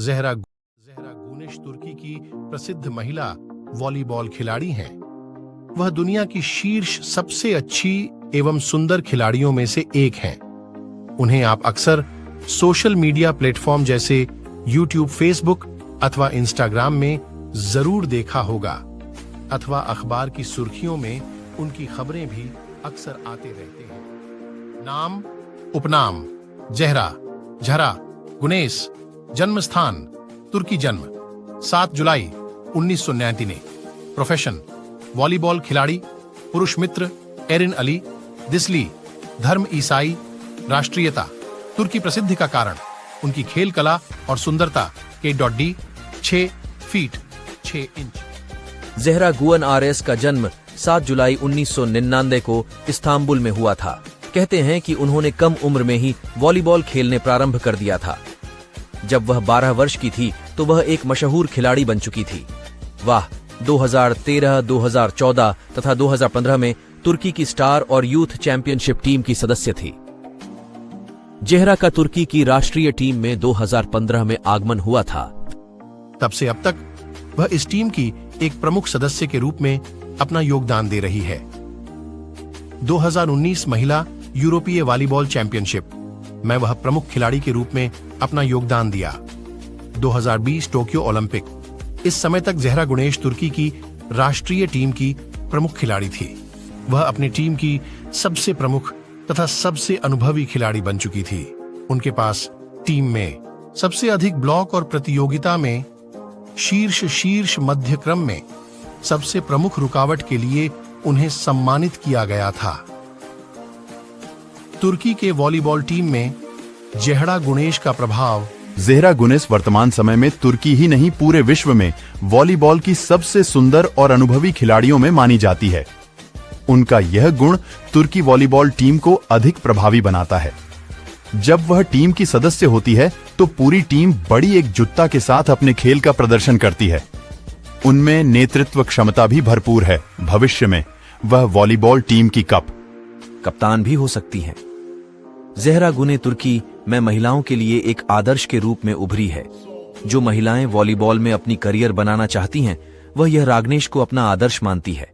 Zahra Guinness तुर्की की प्रसिद्ध महिला वॉलीबॉल खिलाड़ी हैं। वह दुनिया की शीर्ष सबसे अच्छी एवं सुंदर खिलाड़ियों में से एक हैं। उन्हें आप अक्सर सोशल मीडिया प्लेटफॉर्म जैसे यूट्यूब, फेसबुक अथवा इंस्टाग्राम में जरूर देखा होगा, अथवा अखबार की सुर्खियों में उनकी खबरें भी अक्सर आते रहते हैं। नाम, उपनाम: ज़हरा, झरा, गुनेश। जन्म स्थान: तुर्की। जन्म 7 जुलाई 1999। प्रोफेशन: वॉलीबॉल खिलाड़ी। पुरुष मित्र: एरिन अली, दिस्ली। धर्म: ईसाई। राष्ट्रीयता: तुर्की। प्रसिद्धि का कारण: उनकी खेल कला और सुंदरता। K.D 6 feet 6 inch. ज़हरा गुएनआरएस का जन्म 7 जुलाई 1999 को इस्तांबुल में हुआ था। कहते हैं कि उन्होंने कम उम्र में ही वॉलीबॉल खेलने प्रारंभ कर दिया था। जब वह 12 वर्ष की थी तो वह एक मशहूर खिलाड़ी बन चुकी थी। वह 2013, 2014 तथा 2015 में तुर्की की स्टार और यूथ चैंपियनशिप टीम की सदस्य थी। ज़हरा का तुर्की की राष्ट्रीय टीम में 2015 में आगमन हुआ था। तब से अब तक वह इस टीम की एक प्रमुख सदस्य के रूप में अपना योगदान दे रही है। 2019 महिला यूरोपीय वॉलीबॉल चैंपियनशिप में वह प्रमुख खिलाड़ी के रूप में अपना योगदान दिया। 2020 टोक्यो ओलंपिक। इस समय तक ज़हरा गुनेश तुर्की की राष्ट्रीय टीम की प्रमुख खिलाड़ी थी। वह अपनी टीम की सबसे प्रमुख तथा सबसे अनुभवी खिलाड़ी बन चुकी थी। उनके पास टीम में सबसे अधिक ब्लॉक और प्रतियोगिता में शीर्ष मध्य क्रम में सबसे प्रमुख रुकावट के लिए उन्हें सम्मानित किया गया था। तुर्की के वॉलीबॉल टीम में ज़हरा गुनेश का प्रभाव। ज़हरा गुनेश वर्तमान समय में तुर्की ही नहीं पूरे विश्व में वॉलीबॉल की सबसे सुंदर और अनुभवी खिलाड़ियों में मानी जाती है। उनका यह गुण तुर्की वॉलीबॉल टीम को अधिक प्रभावी बनाता है। जब वह टीम की सदस्य होती है तो पूरी टीम बड़ी एकजुटता के साथ अपने खेल का प्रदर्शन करती है। उनमें नेतृत्व क्षमता भी भरपूर है। भविष्य में वह वॉलीबॉल टीम की कप्तान भी हो सकती हैं। ज़हरा गुने तुर्की में महिलाओं के लिए एक आदर्श के रूप में उभरी है। जो महिलाएं वॉलीबॉल में अपनी करियर बनाना चाहती हैं, वह यह रागनेश को अपना आदर्श मानती है।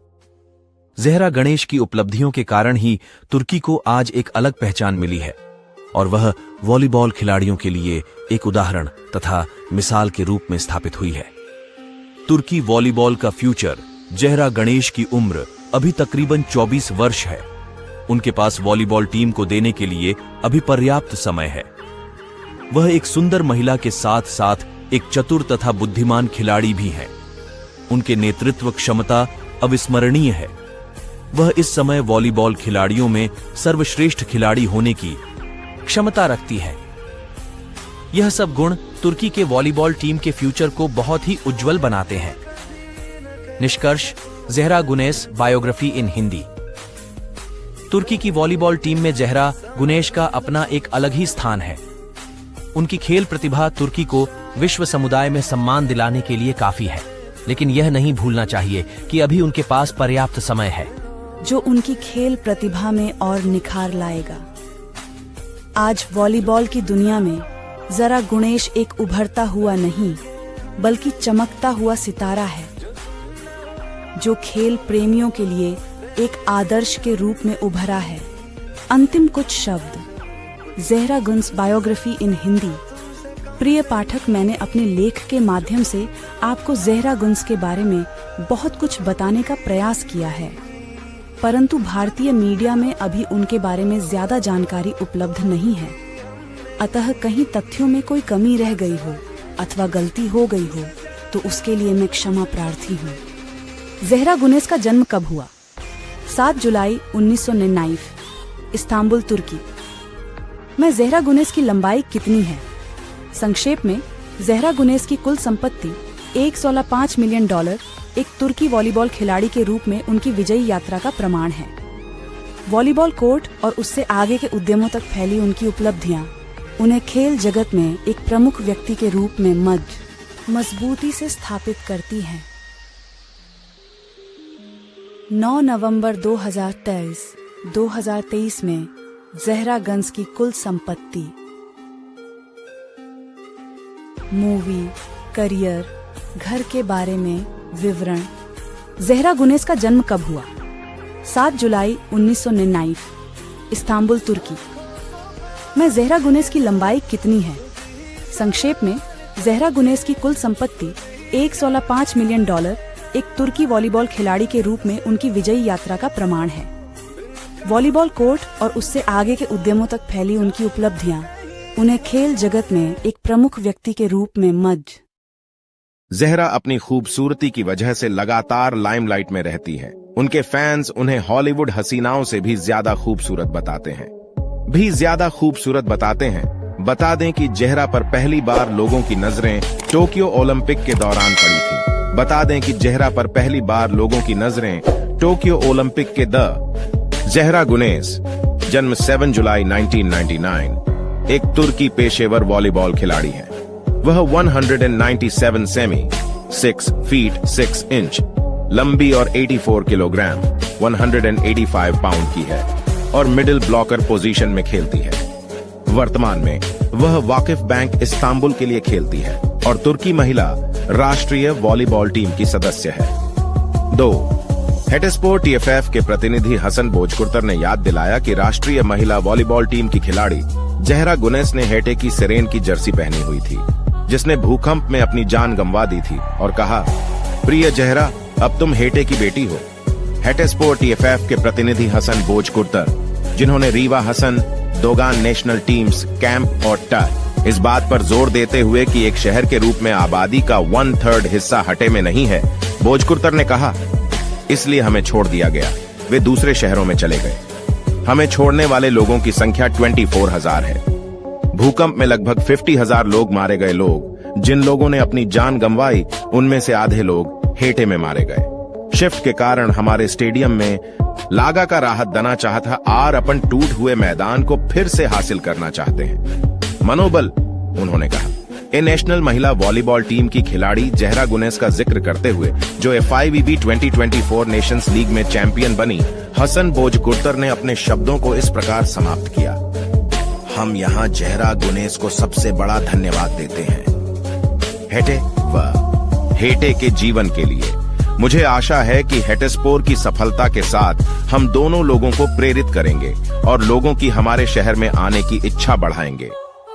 ज़हरा गणेश की उपलब्धियों के कारण ही तुर्की को आज एक अलग पहचान मिली है और वह वॉलीबॉल खिलाड़ियों के लिए एक उदाहरण तथा मिसाल के रूप में स्थापित हुई है। तुर्की वॉलीबॉल का फ्यूचर। ज़हरा गणेश की उम्र अभी तकरीबन 24 वर्ष है। उनके पास वॉलीबॉल टीम को देने के लिए अभी पर्याप्त समय है। वह एक सुंदर महिला के साथ साथ एक चतुर तथा बुद्धिमान खिलाड़ी भी हैं। उनके नेतृत्व क्षमता अविस्मरणीय है। वह इस समय वॉलीबॉल खिलाड़ियों में सर्वश्रेष्ठ खिलाड़ी होने की क्षमता रखती है। यह सब गुण तुर्की के वॉलीबॉल टीम के फ्यूचर को बहुत ही उज्जवल बनाते हैं। निष्कर्ष: ज़हरा गुनेश बायोग्राफी इन हिंदी। तुर्की की वॉलीबॉल टीम में ज़हरा गुनेश का अपना एक अलग ही स्थान है। उनकी खेल प्रतिभा तुर्की को विश्व समुदाय में सम्मान दिलाने के लिए काफी है, लेकिन यह नहीं भूलना चाहिए कि अभी उनके पास पर्याप्त समय है जो उनकी खेल प्रतिभा में और निखार लाएगा। आज वॉलीबॉल की दुनिया में ज़हरा गुनेश एक उभरता हुआ नहीं बल्कि चमकता हुआ सितारा है, जो खेल प्रेमियों के लिए एक आदर्श के रूप में उभरा है। अंतिम कुछ शब्द। ज़हरा गुनेश बायोग्राफी इन हिंदी। प्रिय पाठक, मैंने अपने लेख के माध्यम से आपको ज़हरा गुनेश के बारे में बहुत कुछ बताने का प्रयास किया है, परंतु भारतीय मीडिया में अभी उनके बारे में ज्यादा जानकारी उपलब्ध नहीं है। अतः कहीं तथ्यों में कोई कमी रह गई हो अथवा गलती हो गई हो तो उसके लिए मैं क्षमा प्रार्थी हूँ। ज़हरा गुनेश का जन्म कब हुआ? 7 जुलाई 1999, इस्तांबुल, तुर्की। मैं ज़हरा गुनेश की लंबाई कितनी है? संक्षेप में, ज़हरा गुनेश की कुल संपत्ति $1.5 मिलियन एक तुर्की वॉलीबॉल खिलाड़ी के रूप में उनकी विजयी यात्रा का प्रमाण है। वॉलीबॉल कोर्ट और उससे आगे के उद्यमों तक फैली उनकी उपलब्धियां उन्हें खेल जगत में एक प्रमुख व्यक्ति के रूप में मजबूती से स्थापित करती हैं। 9 नवंबर 2023 में ज़हरा गुनेश की कुल संपत्ति मूवी, करियर, घर के बारे में विवरण। ज़हरा गुनेस का जन्म कब हुआ? 7 जुलाई 1999, इस्तांबुल, तुर्की। में ज़हरा गुनेस की लंबाई कितनी है? संक्षेप में, ज़हरा गुनेस की कुल संपत्ति $1.5 मिलियन एक तुर्की वॉलीबॉल खिलाड़ी के रूप में उनकी विजयी यात्रा का प्रमाण है। वॉलीबॉल कोर्ट और उससे आगे के उद्यमों तक फैली उनकी उपलब्धियां उन्हें खेल जगत में एक प्रमुख व्यक्ति के रूप में मज। ज़हरा अपनी खूबसूरती की वजह से लगातार लाइमलाइट में रहती है। उनके फैंस उन्हें हॉलीवुड हसीनाओं से भी ज्यादा खूबसूरत बताते हैं। बता दें कि ज़हरा पर पहली बार लोगों की नजरें टोक्यो ओलंपिक के दौरान पड़ी थी। ज़हरा गुनेस, जन्म 7 जुलाई 1999, एक तुर्की पेशेवर वॉलीबॉल खिलाड़ी है। वह 197 सेमी 6 फीट 6 इंच लंबी और 84 किलोग्राम 185 पाउंड की है और मिडिल ब्लॉकर पोजीशन में खेलती है। वर्तमान में वह वाकिफ बैंक इस्तांबुल के लिए खेलती है और तुर्की महिला राष्ट्रीय वॉलीबॉल टीम की सदस्य है। 2. हेटेस्पोर TFF के प्रतिनिधि हसन बोजकुर्तर ने याद दिलाया कि राष्ट्रीय महिला वॉलीबॉल टीम की खिलाड़ी ज़हरा गुनेस ने हेटे की सिरेन की जर्सी पहनी हुई थी, जिसने भूकंप में अपनी जान गंवा दी थी, और कहा, प्रिय ज़हरा, अब तुम हेटे की बेटी हो। हेटेस्पोर TFF के प्रतिनिधि हसन बोजकुर्तर, जिन्होंने Rewa Hasan, Dogan national teams, camp और टर इस बात पर जोर देते हुए कि एक शहर के रूप में आबादी का 1/3 हिस्सा हटे में नहीं है, बोजकुर्तर ने कहा, इसलिए हमें छोड़ दिया गया। वे दूसरे शहरों में चले गए। हमें छोड़ने वाले लोगों की संख्या 24,000 है। भूकंप में लगभग 50,000 लोग मारे गए। जिन लोगों ने अपनी जान गंवाई, उनमें से आधे लोग हेटे में मारे गए। शिफ्ट के कारण हमारे स्टेडियम में लागा का राहत दना चाहता और अपन टूट हुए मैदान को फिर से हासिल करना चाहते हैं। मनोबल, उन्होंने कहा। ए नेशनल महिला वॉलीबॉल टीम की खिलाड़ी ज़हरा गुनेस का जिक्र करते हुए, जो FIVB 2024 नेशंस लीग में चैंपियन बनी, हसन बोजकुर्तर ने अपने शब्दों को इस प्रकार समाप्त किया, हम यहाँ ज़हरा गुनेस को सबसे बड़ा धन्यवाद देते हैं, हेटे के जीवन के लिए। मुझे आशा है कि हेटेस्पोर की सफलता के साथ हम दोनों लोगों को प्रेरित करेंगे और लोगों की हमारे शहर में आने की इच्छा बढ़ाएंगे।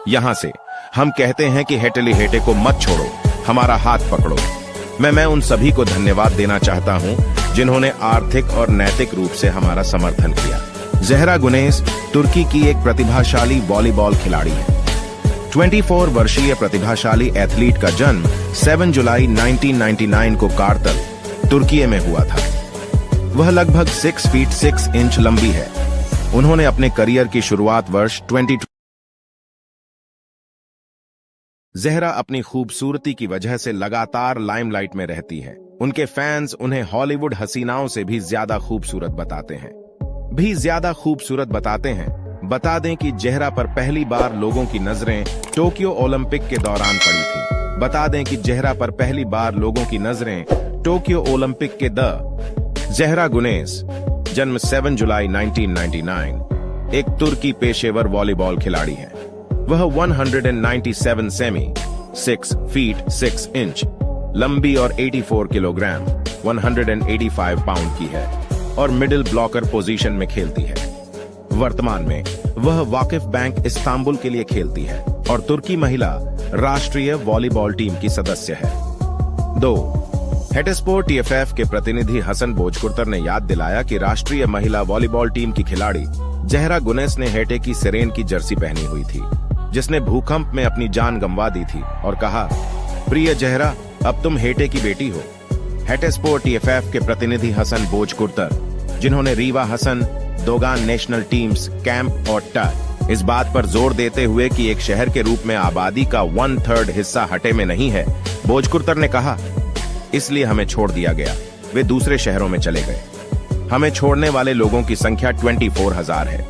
यहाँ से हम कहते हैं कि हेटे को मत छोड़ो, हमारा हाथ पकड़ो। मैं उन सभी को धन्यवाद देना चाहता हूँ जिन्होंने आर्थिक और नैतिक रूप से हमारा समर्थन किया। ज़हरा गुनेस तुर्की की एक प्रतिभाशाली वॉलीबॉल खिलाड़ी है। 24 वर्षीय प्रतिभाशाली एथलीट का जन्म 7 जुलाई 1999 को कारतल, तुर्की में हुआ था। वह लगभग 6 फीट 6 इंच लंबी है। उन्होंने अपने करियर की शुरुआत वर्ष 20। ज़हरा अपनी खूबसूरती की वजह से लगातार लाइमलाइट में रहती है। उनके फैंस उन्हें हॉलीवुड हसीनाओं से भी ज्यादा खूबसूरत बताते हैं। बता दें कि ज़हरा पर पहली बार लोगों की नजरें टोक्यो ओलंपिक के दौरान पड़ी थी। ज़हरा गुनेस, जन्म 7 जुलाई 1999, एक तुर्की पेशेवर वॉलीबॉल खिलाड़ी है। वह 197 सेमी 6 फीट 6 इंच लंबी और 84 किलोग्राम 185 पाउंड की है और मिडिल ब्लॉकर पोजीशन में खेलती है। वर्तमान में वह वाकिफ बैंक इस्तांबुल के लिए खेलती है और तुर्की महिला राष्ट्रीय वॉलीबॉल टीम की सदस्य है। 2. हेटेस्पोर TFF के प्रतिनिधि हसन बोजकुर्तर ने याद दिलाया कि राष्ट्रीय महिला वॉलीबॉल टीम की खिलाड़ी ज़हरा गुनेस ने हेटे की सिरेन की जर्सी पहनी हुई थी, जिसने भूकंप में अपनी जान गंवा दी थी, और कहा, प्रिय ज़हरा, अब तुम हेटे की बेटी हो। हेटेस्पोर TFF के प्रतिनिधि हसन बोजकुर्तर, जिन्होंने Rewa Hasan, Dogan national teams, camp और टर इस बात पर जोर देते हुए कि एक शहर के रूप में आबादी का 1/3 हिस्सा हटे में नहीं है, बोजकुर्तर ने कहा, इसलिए हमें छोड़ दिया गया। वे दूसरे शहरों में चले गए। हमें छोड़ने वाले लोगों की संख्या 24,000 है।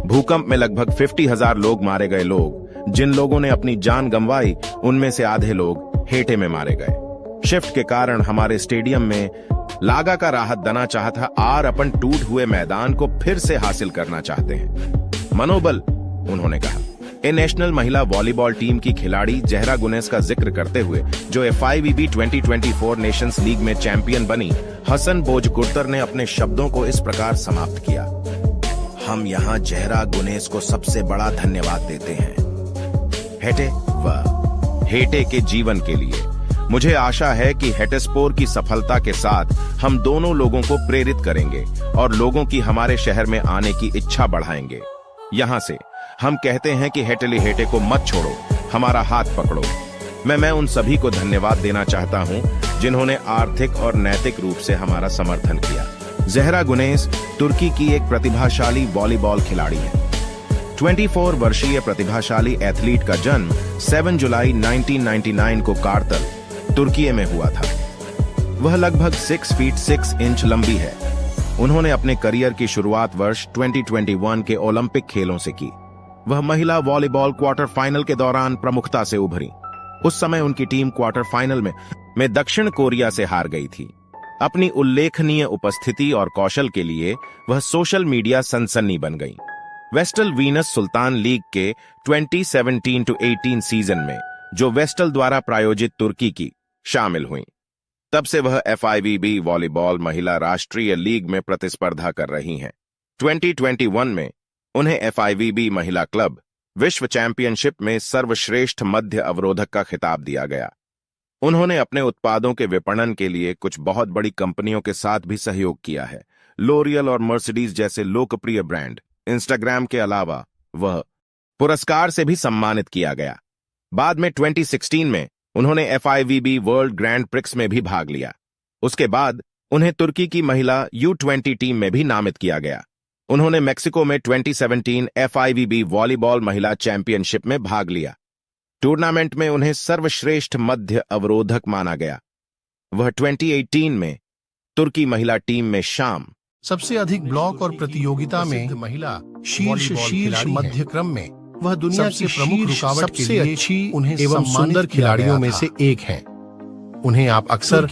भूकंप में लगभग 50,000 लोग मारे गए। जिन लोगों ने अपनी जान गंवाई, उनमें से आधे लोग हेटे में मारे गए। शिफ्ट के कारण हमारे स्टेडियम में लागा का राहत दना चाहता और अपन टूट हुए मैदान को फिर से हासिल करना चाहते हैं। मनोबल, उन्होंने कहा। ए नेशनल महिला वॉलीबॉल टीम की खिलाड़ी जहरा गुनेस का जिक्र करते हुए, जो FIVB 2024 नेशंस लीग में चैंपियन बनी, हसन बोजकुर्तर ने अपने शब्दों को इस प्रकार समाप्त किया। हम यहाँ जहरा गुनेस को सबसे बड़ा धन्यवाद देते हैं हेटे व हेटे के जीवन के लिए। मुझे आशा है कि हेटेस्पोर की सफलता के साथ हम दोनों लोगों को प्रेरित करेंगे और लोगों की हमारे शहर में आने की इच्छा बढ़ाएंगे। यहाँ से हम कहते हैं कि हेटली हेटे को मत छोड़ो, हमारा हाथ पकड़ो। मैं उन सभी को धन्यवाद देना चाहता हूँ जिन्होंने आर्थिक और नैतिक रूप से हमारा समर्थन किया। जहरा गुनेस तुर्की की एक प्रतिभाशाली वॉलीबॉल खिलाड़ी है। 24 वर्षीय प्रतिभाशाली एथलीट का जन्म 7 जुलाई 1999 को कारतल, तुर्की में हुआ था। वह लगभग 6 फीट 6 इंच लंबी है। उन्होंने अपने करियर की शुरुआत वर्ष 2021 के ओलंपिक खेलों से की। वह महिला वॉलीबॉल क्वार्टर फाइनल के दौरान प्रमुखता से उभरी। उस समय उनकी टीम क्वार्टर फाइनल में दक्षिण कोरिया से हार गई थी। अपनी उल्लेखनीय उपस्थिति और कौशल के लिए वह सोशल मीडिया सनसनी बन गई। वेस्टल वीनस सुल्तान लीग के 2017-18 सीजन में, जो वेस्टल द्वारा प्रायोजित तुर्की की, शामिल हुई। तब से वह FIVB वॉलीबॉल महिला राष्ट्रीय लीग में प्रतिस्पर्धा कर रही हैं। 2021 में उन्हें FIVB महिला क्लब विश्व चैंपियनशिप में सर्वश्रेष्ठ मध्य अवरोधक का खिताब दिया गया। उन्होंने अपने उत्पादों के विपणन के लिए कुछ बहुत बड़ी कंपनियों के साथ भी सहयोग किया है, लोरियल और मर्सिडीज जैसे लोकप्रिय ब्रांड। इंस्टाग्राम के अलावा वह पुरस्कार से भी सम्मानित किया गया। बाद में 2016 में उन्होंने FIVB वर्ल्ड ग्रैंड प्रिक्स में भी भाग लिया। उसके बाद उन्हें तुर्की की महिला U20 टीम में भी नामित किया गया। उन्होंने मेक्सिको में 2017 FIVB वॉलीबॉल महिला चैंपियनशिप में भाग लिया। टूर्नामेंट में उन्हें सर्वश्रेष्ठ मध्य अवरोधक माना गया। वह 2018 में तुर्की महिला टीम में शाम सबसे अधिक ब्लॉक और प्रतियोगिता में महिला शीर्ष मध्य क्रम में वह दुनिया की प्रमुख रुकावट के लिए अच्छी उन्हें एवं सुंदर खिलाड़ियों में से एक हैं। उन्हें आप अक्सर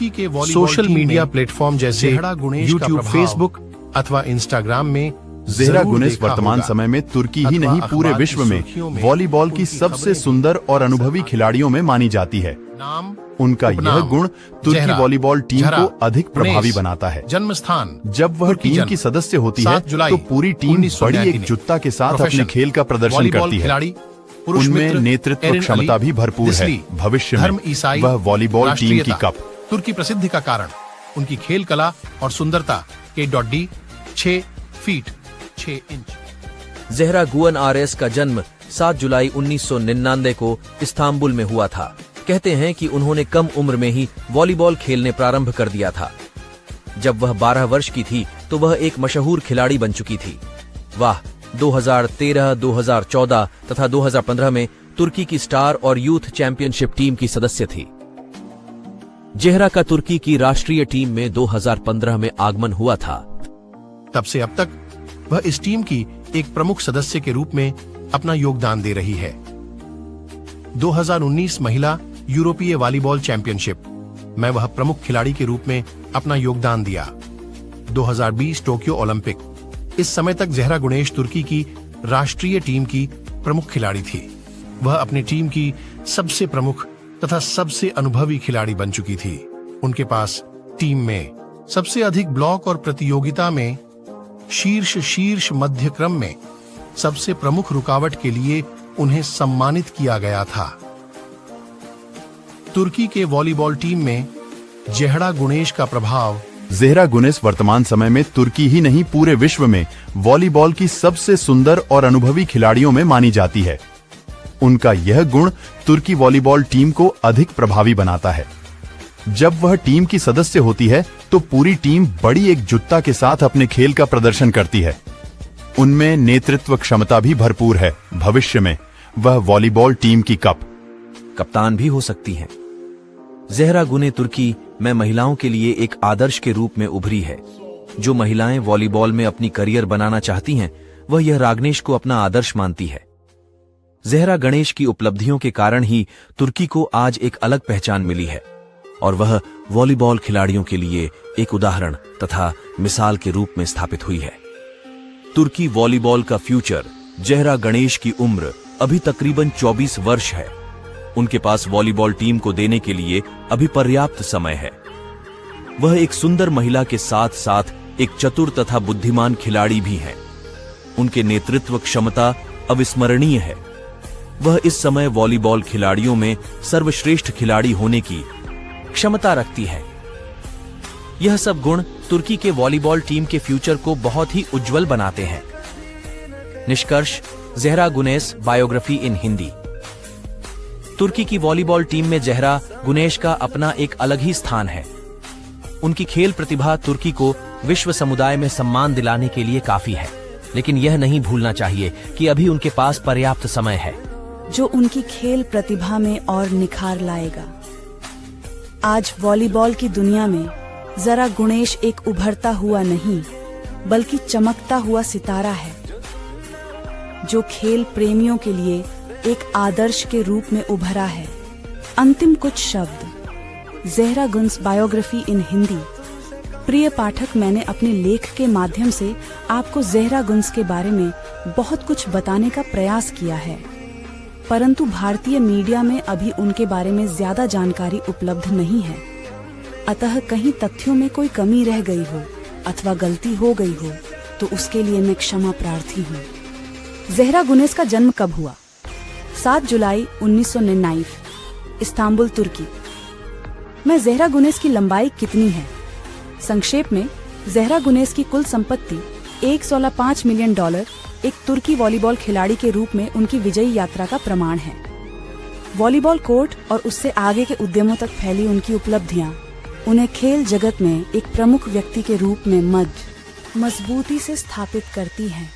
सोशल मीडिया प्लेटफॉर्म जैसे YouTube, फेसबुक अथवा इंस्टाग्राम में जहरा गुनेस वर्तमान समय में तुर्की ही नहीं पूरे विश्व में वॉलीबॉल की सबसे सुंदर और अनुभवी खिलाड़ियों में मानी जाती है। उनका यह गुण तुर्की वॉलीबॉल टीम को अधिक प्रभावी बनाता है। जन्म स्थान जब वह टीम की सदस्य होती है तो पूरी टीम बड़ी एकजुटता के साथ अपने खेल का प्रदर्शन करती है। उनमें नेतृत्व क्षमता भी भरपूर है। भविष्य में वह वॉलीबॉल टीम की कप। तुर्की प्रसिद्धि का कारण उनकी खेल कला और सुंदरता। K.D 6 feet 6 inch. जहरा गुअन RS का जन्म 7 जुलाई 1999 को इस्तांबुल में हुआ था। कहते हैं कि उन्होंने कम उम्र में ही वॉलीबॉल खेलने प्रारंभ कर दिया था। जब वह 12 वर्ष की थी तो वह एक मशहूर खिलाड़ी बन चुकी थी। वह 2013, 2014 तथा 2015 में तुर्की की स्टार और यूथ चैंपियनशिप टीम की सदस्य थी। जहरा का तुर्की की राष्ट्रीय टीम में 2015 में आगमन हुआ था। तब से अब तक वह इस टीम की एक प्रमुख सदस्य के रूप में अपना योगदान दे रही है। 2019 महिला यूरोपीय वॉलीबॉल चैंपियनशिप में वह प्रमुख खिलाड़ी के रूप में अपना योगदान दिया। 2020 टोक्यो ओलंपिक, इस समय तक जहरा गुनेस तुर्की की राष्ट्रीय टीम की प्रमुख खिलाड़ी थी। वह अपनी टीम की सबसे प्रमुख तथा सबसे अनुभवी खिलाड़ी बन चुकी थी। उनके पास टीम में सबसे अधिक ब्लॉक और प्रतियोगिता में शीर्ष मध्य क्रम में सबसे प्रमुख रुकावट के लिए उन्हें सम्मानित किया गया था। तुर्की के वॉलीबॉल टीम में जहरा गुनेस का प्रभाव। जहरा गुनेस वर्तमान समय में तुर्की ही नहीं पूरे विश्व में वॉलीबॉल की सबसे सुंदर और अनुभवी खिलाड़ियों में मानी जाती है। उनका यह गुण तुर्की वॉलीबॉल टीम को अधिक प्रभावी बनाता है। जब वह टीम की सदस्य होती है तो पूरी टीम बड़ी एकजुटता के साथ अपने खेल का प्रदर्शन करती है। उनमें नेतृत्व क्षमता भी भरपूर है। भविष्य में वह वॉलीबॉल टीम की कप्तान भी हो सकती हैं। जहरा गुने तुर्की में महिलाओं के लिए एक आदर्श के रूप में उभरी है। जो महिलाएं वॉलीबॉल में अपनी करियर बनाना चाहती हैं, वह यह रागनेश को अपना आदर्श मानती है। जहरा गणेश की उपलब्धियों के कारण ही तुर्की को आज एक अलग पहचान मिली है और वह वॉलीबॉल खिलाड़ियों के लिए एक उदाहरण तथा मिसाल के रूप में स्थापित हुई है। तुर्की वॉलीबॉल का फ्यूचर जहरा गणेश की उम्र अभी तकरीबन 24 वर्ष है। उनके पास वॉलीबॉल टीम को देने के लिए अभी पर्याप्त समय है। वह एक सुंदर महिला के साथ साथ एक चतुर तथा बुद्धिमान खिलाड़ी भी हैं। उनके नेतृत्व क्षमता अविस्मरणीय है। वह इस समय वॉलीबॉल खिलाड़ियों में सर्वश्रेष्ठ खिलाड़ी होने की क्षमता रखती है। यह सब गुण तुर्की के वॉलीबॉल टीम के फ्यूचर को बहुत ही उज्जवल बनाते हैं। निष्कर्ष, ज़हरा गुनेस बायोग्राफी इन हिंदी। तुर्की की वॉलीबॉल टीम में ज़हरा गुनेश का अपना एक अलग ही स्थान है। उनकी खेल प्रतिभा तुर्की को विश्व समुदाय में सम्मान दिलाने के लिए काफी है, लेकिन यह नहीं भूलना चाहिए कि अभी उनके पास पर्याप्त समय है, जो उनकी खेल प्रतिभा में और निखार लाएगा। आज वॉलीबॉल की दुनिया में ज़रा गुनेश एक उभरता हुआ नहीं, बल्कि चमकता हुआ सितारा है, जो खेल प्रेमियों के लिए एक आदर्श के रूप में उभरा है। अंतिम कुछ शब्द। ज़हरा गुन्स बायोग्राफी इन हिंदी। प्रिय पाठक, मैंने अपने लेख के माध्यम से आपको ज़हरा गुन्स के बारे में बहुत कुछ बताने का प्रयास किया है, परंतु भारतीय मीडिया में अभी उनके बारे में ज्यादा जानकारी उपलब्ध नहीं है। अतः कहीं तथ्यों में कोई कमी रह गई हो अथवा गलती हो गई हो तो उसके लिए मैं क्षमा प्रार्थी हूँ। ज़हरा गुनेस का जन्म कब हुआ? 7 जुलाई 1999, इस्तांबुल, तुर्की। में ज़हरा गुनेस की लंबाई कितनी है? संक्षेप में, ज़हरा गुनेस की कुल संपत्ति $1.5 मिलियन एक तुर्की वॉलीबॉल खिलाड़ी के रूप में उनकी विजयी यात्रा का प्रमाण है। वॉलीबॉल कोर्ट और उससे आगे के उद्यमों तक फैली उनकी उपलब्धियां उन्हें खेल जगत में एक प्रमुख व्यक्ति के रूप में मजबूती से स्थापित करती हैं।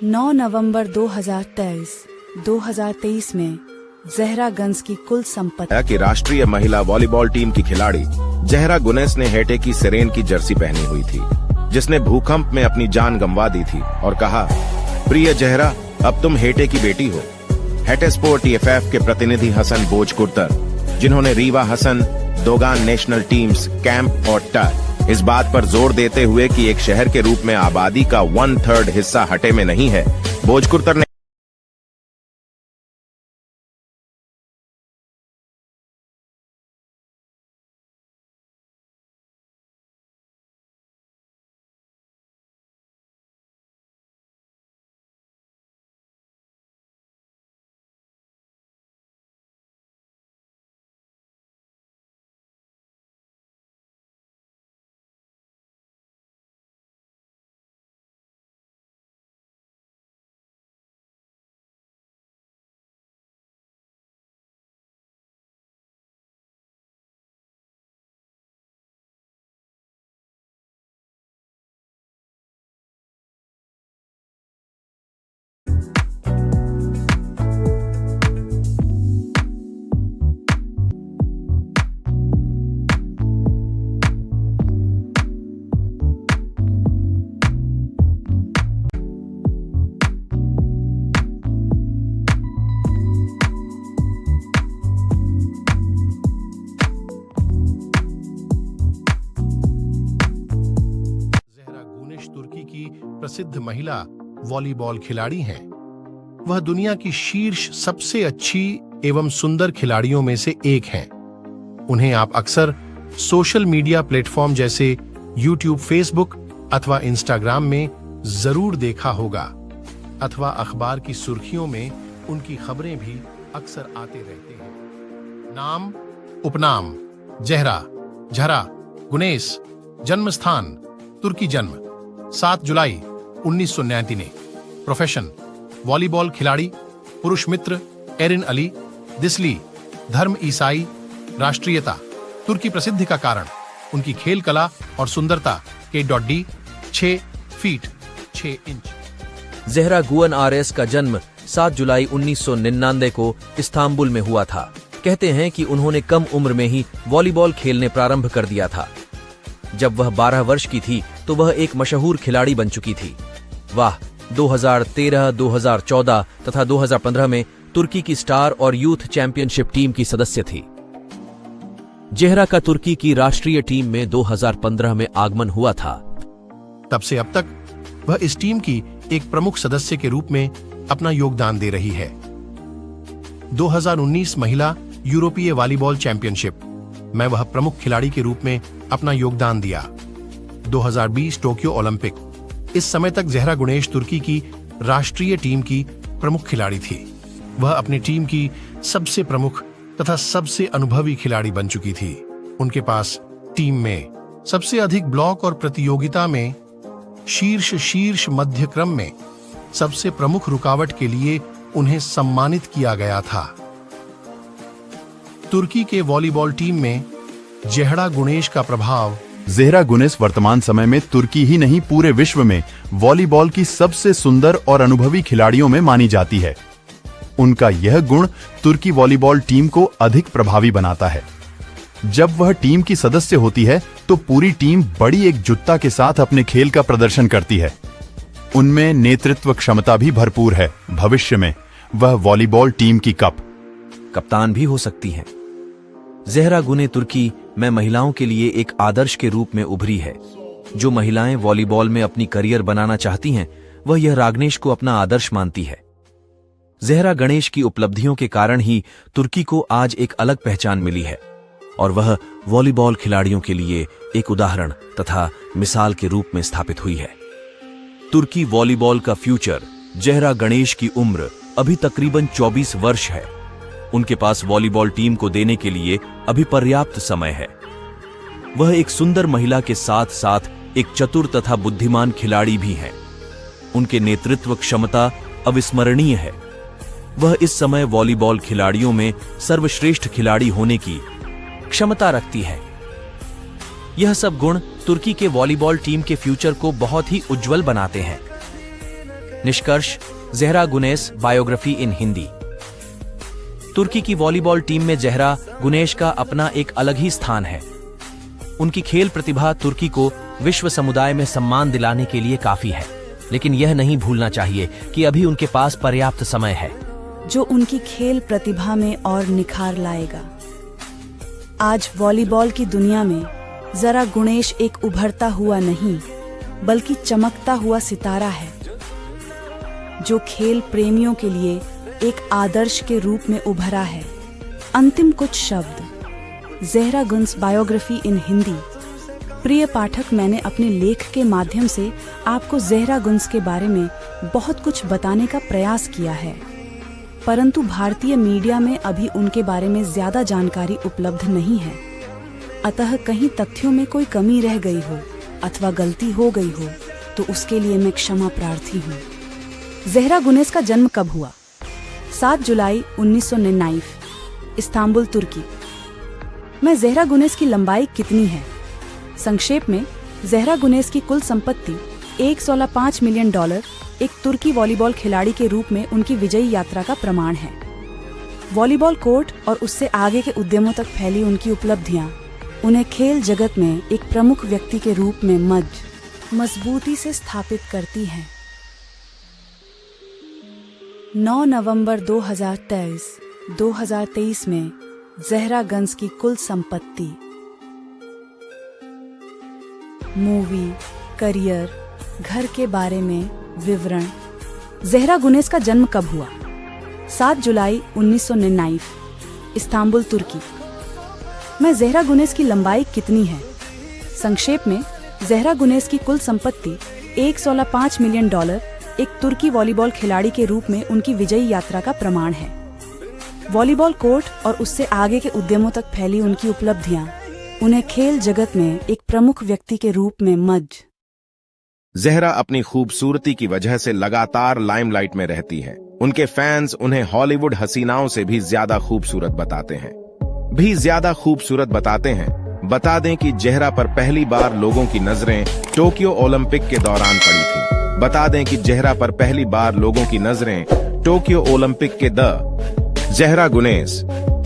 9 नवंबर 2023 में ज़हरा गुन्स की कुल संपत्ति कि राष्ट्रीय महिला वॉलीबॉल टीम की खिलाड़ी ज़हरा गुनेस ने हेटे की सिरेन की जर्सी पहनी हुई थी, जिसने भूकंप में अपनी जान गंवा दी थी, और कहा, प्रिय ज़हरा, अब तुम हेटे की बेटी हो। हेटे स्पोर्ट TFF के प्रतिनिधि हसन बोजकुर्तर, जिन्होंने Rewa Hasan, Dogan national teams, camp और टर इस बात पर जोर देते हुए कि एक शहर के रूप में आबादी का 1/3 हिस्सा हटे में नहीं है, बोजकुर्तर ने प्रसिद्ध महिला वॉलीबॉल खिलाड़ी हैं। वह दुनिया की शीर्ष सबसे अच्छी एवं सुंदर खिलाड़ियों में से एक हैं। उन्हें आप अक्सर सोशल मीडिया प्लेटफॉर्म जैसे यूट्यूब, फेसबुक अथवा इंस्टाग्राम में जरूर देखा होगा, अथवा अखबार की सुर्खियों में उनकी खबरें भी अक्सर आते रहते हैं। नाम, उपनाम: ज़हरा, झरा गुनेस। जन्म स्थान: तुर्की। जन्म 7 जुलाई 1999। प्रोफेशन: वॉलीबॉल खिलाड़ी। पुरुष मित्र: एरिन अली, दिसली। धर्म: ईसाई। राष्ट्रीयता: तुर्की। प्रसिद्धि का कारण: उनकी खेल कला और सुंदरता। K.D 6 feet 6 inch. ज़हरा गुनआरेस का जन्म 7 जुलाई 1999 को इस्तांबुल में हुआ था। कहते हैं कि उन्होंने कम उम्र में ही वॉलीबॉल खेलने प्रारंभ कर दिया था। जब वह 12 वर्ष की थी तो वह एक मशहूर खिलाड़ी बन चुकी थी। वह 2013, 2014 तथा 2015 में तुर्की की स्टार और यूथ चैंपियनशिप टीम की सदस्य थी। ज़हरा का तुर्की की राष्ट्रीय टीम में 2015 में आगमन हुआ था। तब से अब तक वह इस टीम की एक प्रमुख सदस्य के रूप में अपना योगदान दे रही है। 2019 महिला यूरोपीय वॉलीबॉल चैंपियनशिप में वह प्रमुख खिलाड़ी के रूप में अपना योगदान दिया। 2020 टोक्यो ओलंपिक, इस समय तक ज़हरा गुनेश तुर्की की राष्ट्रीय टीम की प्रमुख खिलाड़ी थी। वह अपनी टीम की सबसे प्रमुख तथा सबसे अनुभवी खिलाड़ी बन चुकी थी। उनके पास टीम में सबसे अधिक ब्लॉक और प्रतियोगिता में शीर्ष मध्य क्रम में सबसे प्रमुख रुकावट के लिए उन्हें सम्मानित किया गया था। तुर्की के वॉलीबॉल टीम में ज़हरा गुनेश का प्रभाव। ज़हरा गुनेश वर्तमान समय में तुर्की ही नहीं पूरे विश्व में वॉलीबॉल की सबसे सुंदर और अनुभवी खिलाड़ियों में मानी जाती है। उनका यह गुण तुर्की वॉलीबॉल टीम को अधिक प्रभावी बनाता है। जब वह टीम की सदस्य होती है तो पूरी टीम बड़ी एकजुटता के साथ अपने खेल का प्रदर्शन करती है। उनमें नेतृत्व क्षमता भी भरपूर है। भविष्य में वह वॉलीबॉल टीम की कप्तान भी हो सकती हैं। ज़हरा गुने तुर्की में महिलाओं के लिए एक आदर्श के रूप में उभरी है। जो महिलाएं वॉलीबॉल में अपनी करियर बनाना चाहती हैं, वह यह रागनेश को अपना आदर्श मानती है। ज़हरा गणेश की उपलब्धियों के कारण ही तुर्की को आज एक अलग पहचान मिली है और वह वॉलीबॉल खिलाड़ियों के लिए एक उदाहरण तथा मिसाल के रूप में स्थापित हुई है। तुर्की वॉलीबॉल का फ्यूचर। ज़हरा गणेश की उम्र अभी तकरीबन 24 वर्ष है। उनके पास वॉलीबॉल टीम को देने के लिए अभी पर्याप्त समय है। वह एक सुंदर महिला के साथ साथ एक चतुर तथा बुद्धिमान खिलाड़ी भी हैं। उनके नेतृत्व क्षमता अविस्मरणीय है। वह इस समय वॉलीबॉल खिलाड़ियों में सर्वश्रेष्ठ खिलाड़ी होने की क्षमता रखती है। यह सब गुण तुर्की के वॉलीबॉल टीम के फ्यूचर को बहुत ही उज्जवल बनाते हैं। निष्कर्ष, ज़हरा गुनेश बायोग्राफी इन हिंदी। तुर्की की वॉलीबॉल टीम में ज़हरा गुनेश का अपना एक अलग ही स्थान है। उनकी खेल प्रतिभा तुर्की को विश्व समुदाय में सम्मान दिलाने के लिए काफी है, लेकिन यह नहीं भूलना चाहिए कि अभी उनके पास पर्याप्त समय है जो उनकी खेल प्रतिभा में और निखार लाएगा। आज वॉलीबॉल की दुनिया में ज़हरा गुनेश एक उभरता हुआ नहीं बल्कि चमकता हुआ सितारा है, जो खेल प्रेमियों के लिए एक आदर्श के रूप में उभरा है। अंतिम कुछ शब्द। ज़हरा गुनेश बायोग्राफी इन हिंदी। प्रिय पाठक, मैंने अपने लेख के माध्यम से आपको ज़हरा गुनेश के बारे में बहुत कुछ बताने का प्रयास किया है, परंतु भारतीय मीडिया में अभी उनके बारे में ज्यादा जानकारी उपलब्ध नहीं है। अतः कहीं तथ्यों में कोई कमी रह गई हो अथवा गलती हो गई हो तो उसके लिए मैं क्षमा प्रार्थी हूँ। ज़हरा गुनेश का जन्म कब हुआ? 7 जुलाई 1999, इस्तांबुल, तुर्की। में ज़हरा गुनेश की लंबाई कितनी है? संक्षेप में, ज़हरा गुनेश की कुल संपत्ति $1.5 मिलियन एक तुर्की वॉलीबॉल खिलाड़ी के रूप में उनकी विजयी यात्रा का प्रमाण है। वॉलीबॉल कोर्ट और उससे आगे के उद्यमों तक फैली उनकी उपलब्धियां उन्हें खेल जगत में एक प्रमुख व्यक्ति के रूप में मजबूती से स्थापित करती हैं। 9 नवंबर 2023 में ज़हरा गुनेश की कुल संपत्ति। मूवी, करियर, घर के बारे में विवरण। ज़हरा गुनेश का जन्म कब हुआ? 7 जुलाई 1999, इस्तांबुल, तुर्की। में ज़हरा गुनेश की लंबाई कितनी है? संक्षेप में, ज़हरा गुनेश की कुल संपत्ति $1.5 मिलियन एक तुर्की वॉलीबॉल खिलाड़ी के रूप में उनकी विजयी यात्रा का प्रमाण है। वॉलीबॉल कोर्ट और उससे आगे के उद्यमों तक फैली उनकी उपलब्धियां उन्हें खेल जगत में एक प्रमुख व्यक्ति के रूप में ज़हरा अपनी खूबसूरती की वजह से लगातार लाइमलाइट में रहती है। उनके फैंस उन्हें हॉलीवुड हसीनाओं से भी ज्यादा खूबसूरत बताते हैं। बता दें कि ज़हरा पर पहली बार लोगों की नजरें टोक्यो ओलंपिक के दौरान पड़ी थी। ज़हरा गुनेश,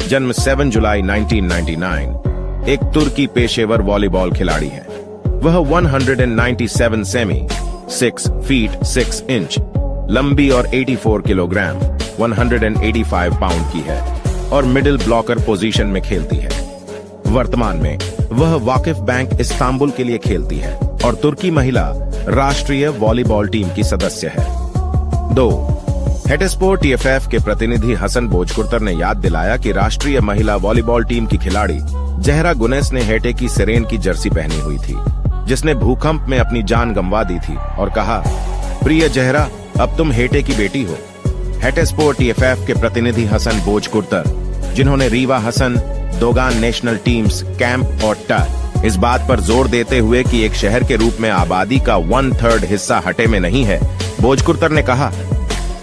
जन्म 7 जुलाई 1999, एक तुर्की पेशेवर वॉलीबॉल खिलाड़ी है। वह 197 सेमी 6 फीट 6 इंच लंबी और 84 किलोग्राम 185 पाउंड की है और मिडिल ब्लॉकर पोजीशन में खेलती है। वर्तमान में वह वाकिफ बैंक इस्तांबुल के लिए खेलती है और तुर्की महिला राष्ट्रीय वॉलीबॉल टीम की सदस्य है। 2. हेटेस्पोर्ट टीएफएफ के प्रतिनिधि हसन भोजकुर्तर ने याद दिलाया कि राष्ट्रीय महिला वॉलीबॉल टीम की खिलाड़ी जहरा गुनेस ने हेटे की सिरेन की जर्सी पहनी हुई थी, जिसने भूकंप में अपनी जान गंवा दी थी, और कहा, प्रिय जहरा, अब तुम हेटे की बेटी हो। हेटेस्पोर्ट टीएफएफ के प्रतिनिधि हसन भोजकुर्तर, जिन्होंने Rewa Hasan, Dogan national teams, camp और टर, इस बात पर जोर देते हुए कि एक शहर के रूप में आबादी का 1/3 हिस्सा हटे में नहीं है, भोजकुर्तर ने कहा,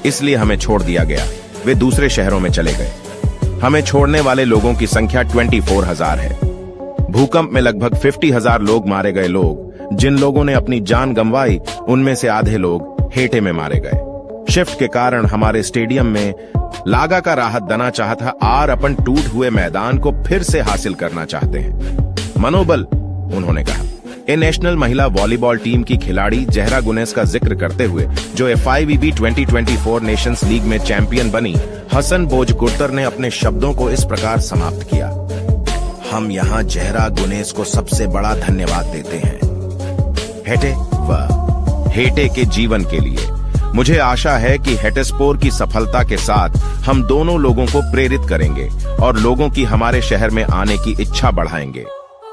इसलिए हमें छोड़ दिया गया। वे दूसरे शहरों में चले गए। हमें छोड़ने वाले लोगों की संख्या 24,000 है। भूकंप में लगभग 50,000 लोग मारे गए। जिन लोगों ने अपनी जान गंवाई, उनमें से आधे लोग हेटे में मारे गए। शिफ्ट के कारण हमारे स्टेडियम में लागा का राहत दना चाहता और अपन टूट हुए मैदान को फिर से हासिल करना चाहते हैं। मनोबल, उन्होंने कहा। ए नेशनल महिला वॉलीबॉल टीम की खिलाड़ी जहरा गुनेस का जिक्र करते हुए, जो FIVB 2024 नेशंस लीग में चैंपियन बनी, हसन भोजकुर्तर ने अपने शब्दों को इस प्रकार समाप्त किया। हम यहाँ जहरा गुनेस को सबसे बड़ा धन्यवाद देते हैं, हेटे व हेटे के जीवन के लिए। मुझे आशा है कि हेटेस्पोर की सफलता के साथ हम दोनों लोगों को प्रेरित करेंगे और लोगों की हमारे शहर में आने की इच्छा बढ़ाएंगे।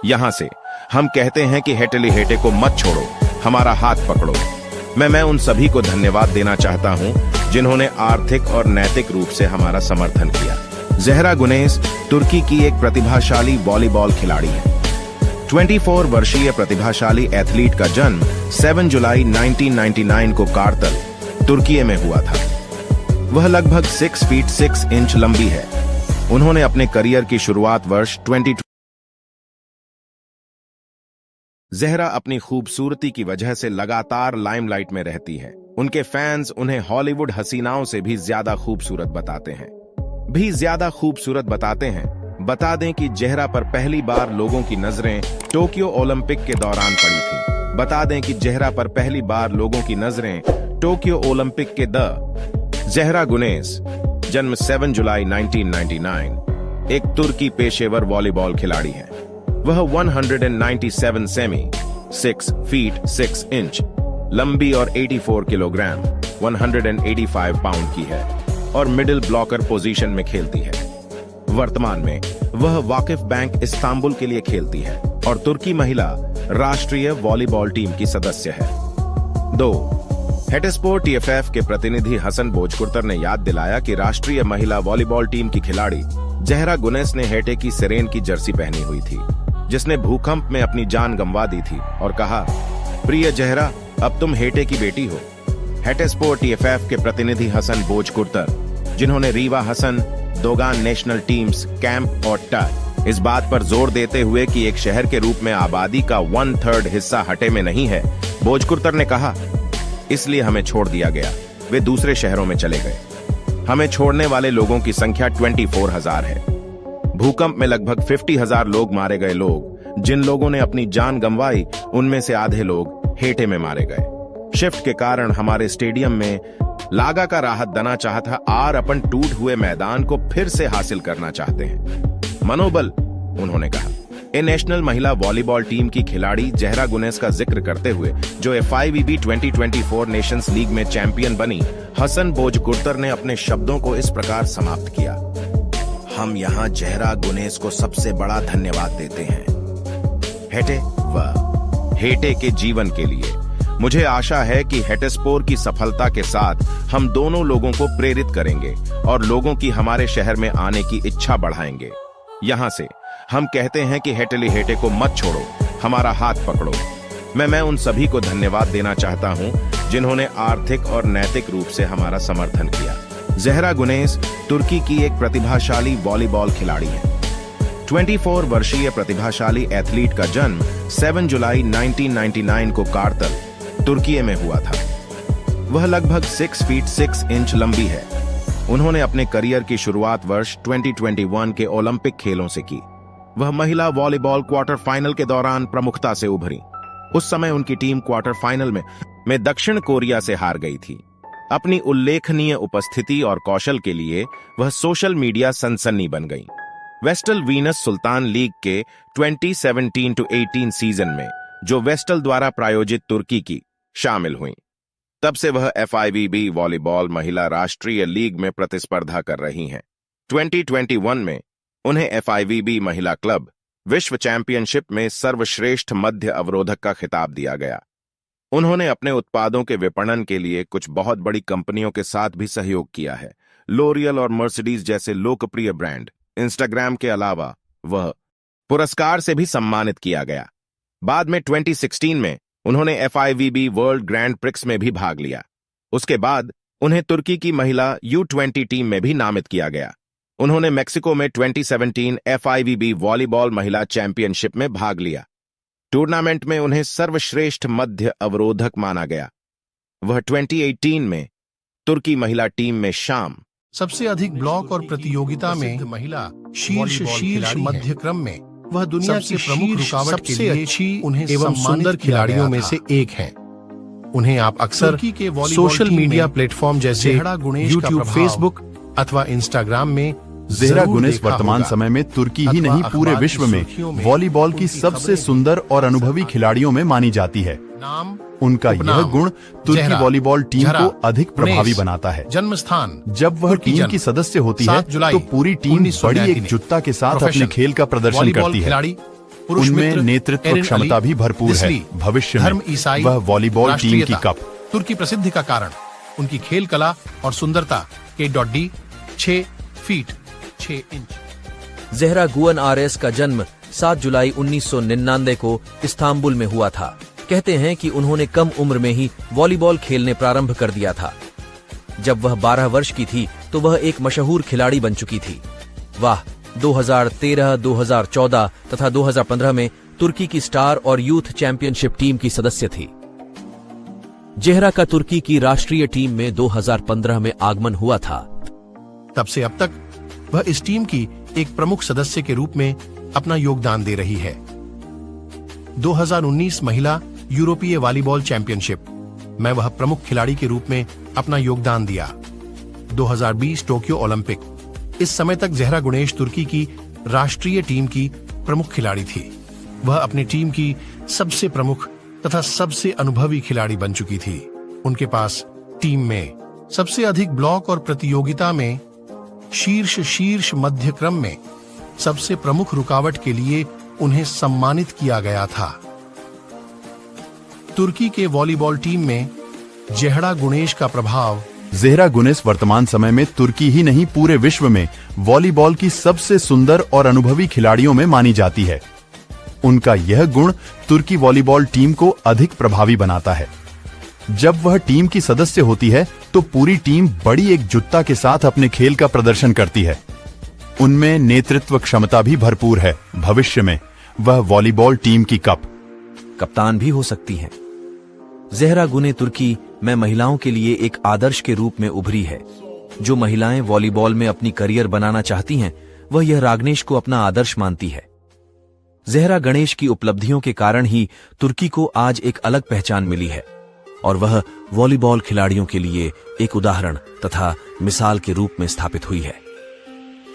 यहाँ से हम कहते हैं कि हेटेली हेटे को मत छोड़ो, हमारा हाथ पकड़ो। मैं उन सभी को धन्यवाद देना चाहता हूँ जिन्होंने आर्थिक और नैतिक रूप से हमारा समर्थन किया। जहरा गुनेस तुर्की की एक प्रतिभाशाली वॉलीबॉल खिलाड़ी है। 24 वर्षीय प्रतिभाशाली एथलीट का जन्म 7 जुलाई 1999 को कारतल, तुर्की में हुआ था। वह लगभग 6 फीट 6 इंच लंबी है। उन्होंने अपने करियर की शुरुआत वर्ष 20। जहरा अपनी खूबसूरती की वजह से लगातार लाइमलाइट में रहती है। उनके फैंस उन्हें हॉलीवुड हसीनाओं से भी ज्यादा खूबसूरत बताते हैं। बता दें कि जहरा पर पहली बार लोगों की नजरें टोक्यो ओलंपिक के दौरान पड़ी थी। जहरा गुनेस, जन्म 7 जुलाई 1999, एक तुर्की पेशेवर वॉलीबॉल खिलाड़ी है। वह 197 सेमी 6 फीट 6 इंच लंबी और 84 किलोग्राम 185 पाउंड की है और मिडिल ब्लॉकर पोजीशन में खेलती है। वर्तमान में वह वाकिफ बैंक इस्तांबुल के लिए खेलती है और तुर्की महिला राष्ट्रीय वॉलीबॉल टीम की सदस्य है। 2. हेटेस्पोर्ट टीएफएफ के प्रतिनिधि हसन भोजकुर्तर ने याद दिलाया कि राष्ट्रीय महिला वॉलीबॉल टीम की खिलाड़ी जहरा गुनेस ने हेटे की सिरेन की जर्सी पहनी हुई थी, जिसने भूकंप में अपनी जान गंवा दी थी, और कहा, प्रिय जहरा, अब तुम हेटे की बेटी हो। हेटेस्पोर्ट टीएफएफ के प्रतिनिधि हसन भोजकुर्तर, जिन्होंने Rewa Hasan, Dogan national teams, camp और टर, इस बात पर जोर देते हुए कि एक शहर के रूप में आबादी का 1/3 हिस्सा हटे में नहीं है, भोजकुर्तर ने कहा, इसलिए हमें छोड़ दिया गया। वे दूसरे शहरों में चले गए। हमें छोड़ने वाले लोगों की संख्या 24,000 है। भूकंप में लगभग 50,000 लोग मारे गए। जिन लोगों ने अपनी जान गंवाई, उनमें से आधे लोग हेटे में मारे गए। शिफ्ट के कारण हमारे स्टेडियम में लागा का राहत दना चाहता और अपन टूट हुए मैदान को फिर से हासिल करना चाहते हैं। मनोबल, उन्होंने कहा। ए नेशनल महिला वॉलीबॉल टीम की खिलाड़ी जहरा गुनेस का जिक्र करते हुए, जो FIVB 2024 नेशंस लीग में चैंपियन बनी, हसन भोजकुर्तर ने अपने शब्दों को इस प्रकार समाप्त किया। हम यहाँ जहरा गुनेस को सबसे बड़ा धन्यवाद देते हैं, हेटे व हेटे के जीवन के लिए। मुझे आशा है कि हेटेस्पोर की सफलता के साथ हम दोनों लोगों को प्रेरित करेंगे और लोगों की हमारे शहर में आने की इच्छा बढ़ाएंगे। यहाँ से हम कहते हैं कि हेटेली हेटे को मत छोड़ो, हमारा हाथ पकड़ो। मैं उन सभी को धन्यवाद देना चाहता हूँ जिन्होंने आर्थिक और नैतिक रूप से हमारा समर्थन किया। जहरा गुनेस तुर्की की एक प्रतिभाशाली वॉलीबॉल खिलाड़ी है। 24 वर्षीय प्रतिभाशाली एथलीट का जन्म 7 जुलाई 1999 को कारतल, तुर्की में हुआ था। वह लगभग 6 फीट 6 इंच लंबी है। उन्होंने अपने करियर की शुरुआत वर्ष 2021 के ओलंपिक खेलों से की। वह महिला वॉलीबॉल क्वार्टर फाइनल के दौरान प्रमुखता से उभरी। उस समय उनकी टीम क्वार्टर फाइनल में दक्षिण कोरिया से हार गई थी। अपनी उल्लेखनीय उपस्थिति और कौशल के लिए वह सोशल मीडिया सनसनी बन गई। वेस्टल वीनस सुल्तान लीग के 2017-18 सीजन में, जो वेस्टल द्वारा प्रायोजित तुर्की की शामिल हुईं। तब से वह FIVB वॉलीबॉल महिला राष्ट्रीय लीग में प्रतिस्पर्धा कर रही हैं। 2021 में उन्हें FIVB महिला क्लब विश्व चैंपियनशिप में सर्वश्रेष्ठ मध्य अवरोधक का खिताब दिया गया। उन्होंने अपने उत्पादों के विपणन के लिए कुछ बहुत बड़ी कंपनियों के साथ भी सहयोग किया है, लोरियल और मर्सिडीज जैसे लोकप्रिय ब्रांड। इंस्टाग्राम के अलावा वह पुरस्कार से भी सम्मानित किया गया। बाद में 2016 में उन्होंने FIVB वर्ल्ड ग्रैंड प्रिक्स में भी भाग लिया। उसके बाद उन्हें तुर्की की महिला U20 टीम में भी नामित किया गया। उन्होंने मेक्सिको में 2017 FIVB वॉलीबॉल महिला चैंपियनशिप में भाग लिया। टूर्नामेंट में उन्हें सर्वश्रेष्ठ मध्य अवरोधक माना गया। वह 2018 में तुर्की महिला टीम में शाम सबसे अधिक ब्लॉक और प्रतियोगिता में महिला शीर्ष मध्य क्रम में वह दुनिया की प्रमुख रुकावट के लिए अच्छी उन्हें एवं सुंदर खिलाड़ियों में से एक हैं। उन्हें आप अक्सर सोशल मीडिया प्लेटफॉर्म जैसे यूट्यूब, फेसबुक अथवा इंस्टाग्राम में ज़ेहरा गुनेश वर्तमान समय में तुर्की ही नहीं पूरे विश्व में वॉलीबॉल की सबसे सुंदर और अनुभवी खिलाड़ियों में मानी जाती है। उनका यह गुण तुर्की वॉलीबॉल टीम को अधिक प्रभावी बनाता है। जन्म स्थान जब वह टीम की सदस्य होती है तो पूरी टीम बड़ी एकजुटता के साथ अपने खेल का प्रदर्शन करती है। उनमें नेतृत्व क्षमता भी भरपूर है। भविष्य में वह वॉलीबॉल टीम की कप। तुर्की प्रसिद्धि का कारण उनकी खेल कला और सुंदरता। K.D 6 feet 6 inch. ज़ेहरा गुअन RS का जन्म 7 जुलाई 1999 को इस्तांबुल में हुआ था। कहते हैं कि उन्होंने कम उम्र में ही वॉलीबॉल खेलने प्रारंभ कर दिया था। जब वह 12 वर्ष की थी तो वह एक मशहूर खिलाड़ी बन चुकी थी। वह 2013, 2014 तथा 2015 में तुर्की की स्टार और यूथ चैंपियनशिप टीम की सदस्य थी। ज़ेहरा का तुर्की की राष्ट्रीय टीम में 2015 में आगमन हुआ था। तब से अब तक वह इस टीम की एक प्रमुख सदस्य के रूप में अपना योगदान दे रही है। 2019 महिला यूरोपीय वॉलीबॉल चैंपियनशिप में वह प्रमुख खिलाड़ी के रूप में अपना योगदान दिया। 2020 टोक्यो ओलंपिक, इस समय तक ज़ेहरा गुनेश तुर्की की राष्ट्रीय टीम की प्रमुख खिलाड़ी थी। वह अपनी टीम की सबसे प्रमुख तथा सबसे अनुभवी खिलाड़ी बन चुकी थी। उनके पास टीम में सबसे अधिक ब्लॉक और प्रतियोगिता में शीर्ष मध्य क्रम में सबसे प्रमुख रुकावट के लिए उन्हें सम्मानित किया गया था। तुर्की के वॉलीबॉल टीम में ज़ेहरा गुनेश का प्रभाव। ज़ेहरा गुनेश वर्तमान समय में तुर्की ही नहीं पूरे विश्व में वॉलीबॉल की सबसे सुंदर और अनुभवी खिलाड़ियों में मानी जाती है। उनका यह गुण तुर्की वॉलीबॉल टीम को अधिक प्रभावी बनाता है। जब वह टीम की सदस्य होती है तो पूरी टीम बड़ी एकजुटता के साथ अपने खेल का प्रदर्शन करती है। उनमें नेतृत्व क्षमता भी भरपूर है। भविष्य में वह वॉलीबॉल टीम की कप्तान भी हो सकती हैं। ज़ेहरा गुने तुर्की में महिलाओं के लिए एक आदर्श के रूप में उभरी है। जो महिलाएं वॉलीबॉल में अपनी करियर बनाना चाहती हैं, वह यह रागनेश को अपना आदर्श मानती है। ज़ेहरा गणेश की उपलब्धियों के कारण ही तुर्की को आज एक अलग पहचान मिली है और वह वॉलीबॉल खिलाड़ियों के लिए एक उदाहरण तथा मिसाल के रूप में स्थापित हुई है।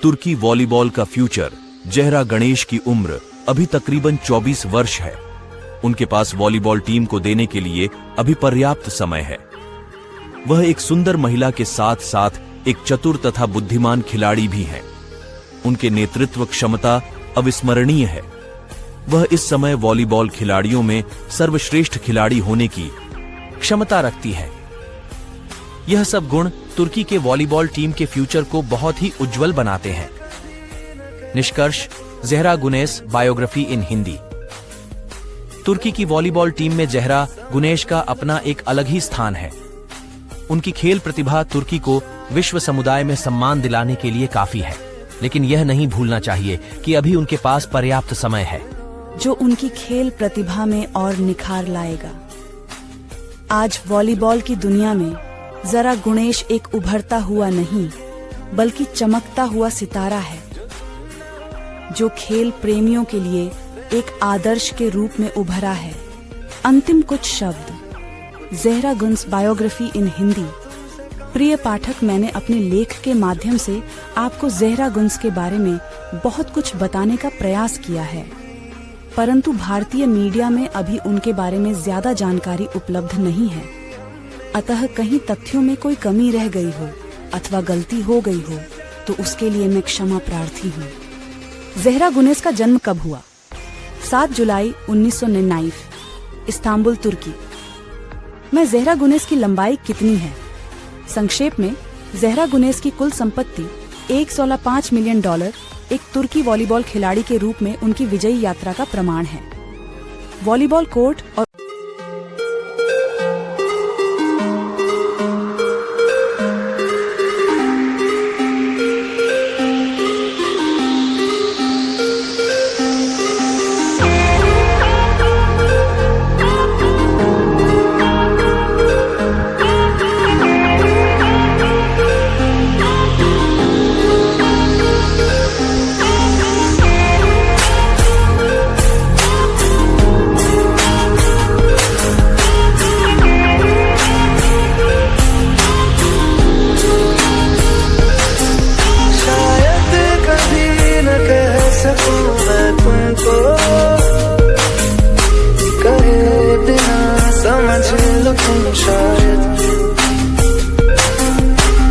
तुर्की वॉलीबॉल का फ्यूचर। ज़ेहरा गणेश की उम्र अभी तकरीबन 24 वर्ष है। उनके पास वॉलीबॉल टीम को देने के लिए अभी पर्याप्त समय है। वह एक सुंदर महिला के साथ साथ एक चतुर तथा बुद्धिमान खिलाड़ी भी हैं। उनके नेतृत्व क्षमता अविस्मरणीय है। वह इस समय वॉलीबॉल खिलाड़ियों में सर्वश्रेष्ठ खिलाड़ी होने की क्षमता रखती है। यह सब गुण तुर्की के वॉलीबॉल टीम के फ्यूचर को बहुत ही उज्जवल बनाते हैं। निष्कर्ष, ज़ेहरा गुनेश बायोग्राफी इन हिंदी। तुर्की की वॉलीबॉल टीम में ज़ेहरा गुनेश का अपना एक अलग ही स्थान है। उनकी खेल प्रतिभा तुर्की को विश्व समुदाय में सम्मान दिलाने के लिए काफी है, लेकिन यह नहीं भूलना चाहिए कि अभी उनके पास पर्याप्त समय है, जो उनकी खेल प्रतिभा में और निखार लाएगा। आज वॉलीबॉल की दुनिया में ज़ेहरा गुनेश एक उभरता हुआ नहीं, बल्कि चमकता हुआ सितारा है, जो खेल प्रेमियों के लिए एक आदर्श के रूप में उभरा है। अंतिम कुछ शब्द। ज़ेहरा गुनेश बायोग्राफी इन हिंदी। प्रिय पाठक, मैंने अपने लेख के माध्यम से आपको ज़ेहरा गुनेश के बारे में बहुत कुछ बताने का प्रयास किया है। परंतु भारतीय मीडिया में अभी उनके बारे में ज्यादा जानकारी उपलब्ध नहीं है। अतः कहीं तथ्यों में कोई कमी रह गई हो अथवा गलती हो गई हो तो उसके लिए मैं क्षमा प्रार्थी हूँ। ज़हरा गुनेस का जन्म कब हुआ? 7 जुलाई 1999, इस्तांबुल, तुर्की। में ज़हरा गुनेस की लंबाई कितनी है? संक्षेप में, ज़हरा गुनेस की कुल संपत्ति $1.5 मिलियन एक तुर्की वॉलीबॉल खिलाड़ी के रूप में उनकी विजयी यात्रा का प्रमाण है। वॉलीबॉल कोर्ट और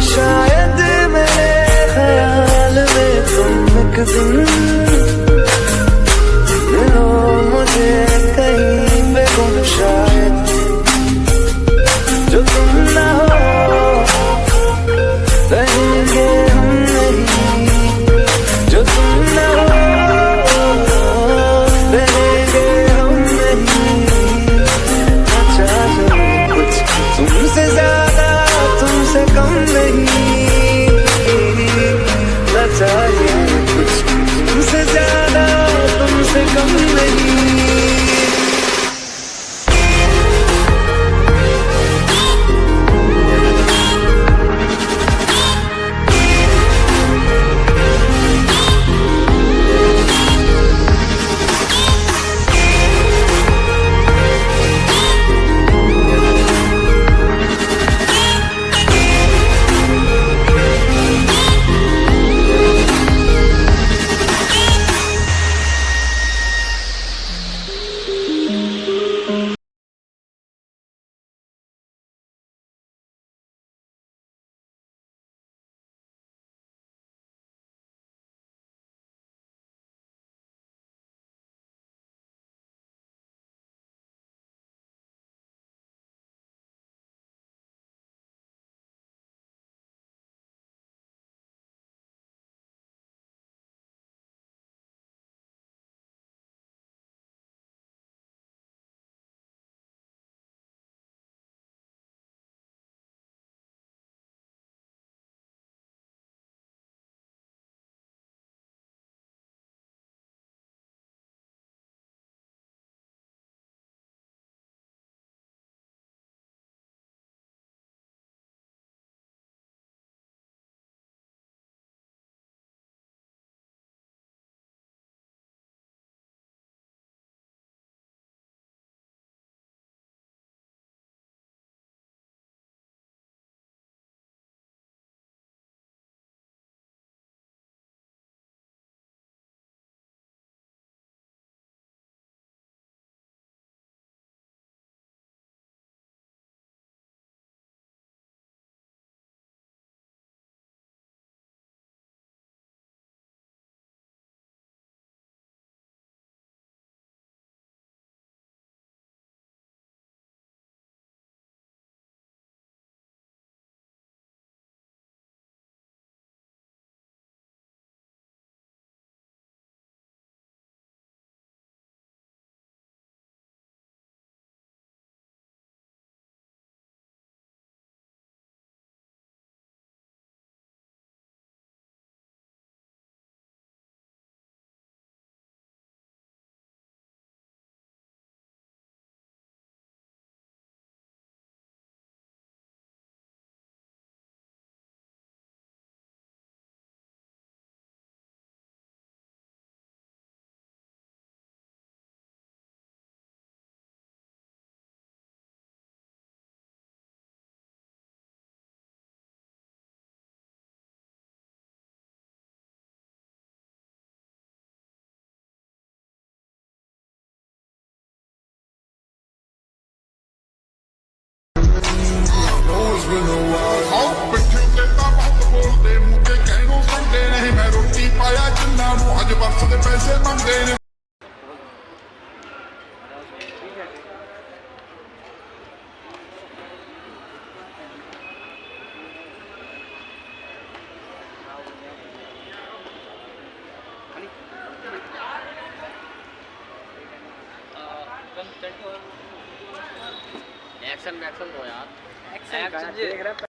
शायद मेरे ख्याल में तुम एक दिन मिलो मुझे कहीं पे गुम, शायद जो तुम ना हो रहेंगे हम नहीं, जो तुम ना हो रहेंगे हम नहीं। अच्छा कुछ तुमसे ज्यादा तुमसे कम नहीं, चाहिए कुछ तुमसे पैसे मंगते ने एक्शन दो यार। एक्शन देख रहा है